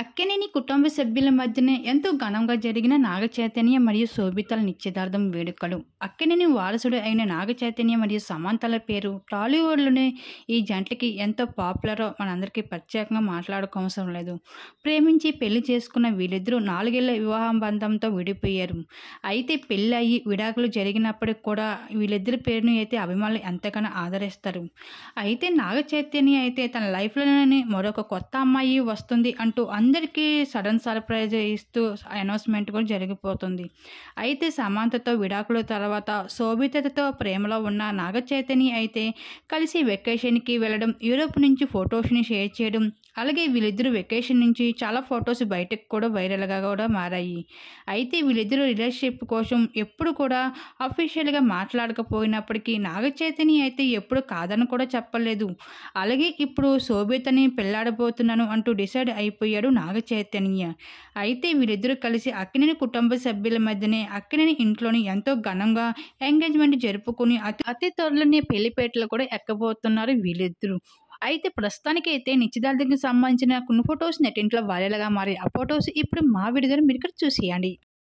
అక్కినేని కుటుంబ సభ్యుల మధ్యనే ఎంతో ఘనంగా జరిగిన నాగ చైతన్య మరియు శోభితల నిశ్చితార్థం వేడుకలు. అక్కినేని వారసుడు అయిన నాగ చైతన్య మరియు సమంతల పేరు టాలీవుడ్లోనే ఈ జంటకి ఎంతో పాపులరో మనందరికీ ప్రత్యేకంగా మాట్లాడుకోవసరం లేదు. ప్రేమించి పెళ్లి చేసుకున్న వీళ్ళిద్దరూ 4 ఏళ్ల వివాహ బంధంతో విడిపోయారు. అయితే పెళ్లి అయ్యి విడాకులు జరిగినప్పటికి కూడా వీళ్ళిద్దరి పేరుని అయితే అభిమానులు ఎంతగానో ఆదరిస్తారు. అయితే నాగ చైతన్య అయితే తన లైఫ్లోనే మరొక కొత్త అమ్మాయి వస్తుంది అంటూ అందరికీ సడన్ సర్ప్రైజ్ ఇస్తూ అనౌన్స్మెంట్ కూడా జరిగిపోతుంది. అయితే సమంతతో విడాకుల తర్వాత శోభితతో ప్రేమలో ఉన్న నాగ చైతన్య అయితే కలిసి వెకేషన్కి వెళ్ళడం, యూరోప్ నుంచి ఫొటోస్ని షేర్ చేయడం, అలాగే వీళ్ళిద్దరూ వెకేషన్ నుంచి చాలా ఫొటోస్ బయటకు కూడా వైరల్గా కూడా మారాయి. అయితే వీళ్ళిద్దరూ రిలేషన్షిప్ కోసం ఎప్పుడు కూడా అఫీషియల్గా మాట్లాడకపోయినప్పటికీ నాగ చైతన్య అయితే ఎప్పుడు కాదని కూడా చెప్పలేదు. అలాగే ఇప్పుడు శోభితని పెళ్లాడబోతున్నాను అంటూ డిసైడ్ అయిపోయాడు నాగ చైతన్య. అయితే వీళ్ళిద్దరూ కలిసి అక్కినేని కుటుంబ సభ్యుల మధ్యనే అక్కినేని ఇంట్లోని ఎంతో ఘనంగా ఎంగేజ్మెంట్ జరుపుకుని అతి త్వరలోనే పెళ్లిపేటలు కూడా ఎక్కబోతున్నారు వీళ్ళిద్దరూ. అయితే ప్రస్తుతానికి అయితే నిశ్చితార్థానికి సంబంధించిన కొన్ని ఫొటోస్ నెట్టింట్లో వైరల్గా మారి ఆ ఫొటోస్ ఇప్పుడు మా వీడియో ద్వారా మీరు ఇక్కడ చూసేయండి.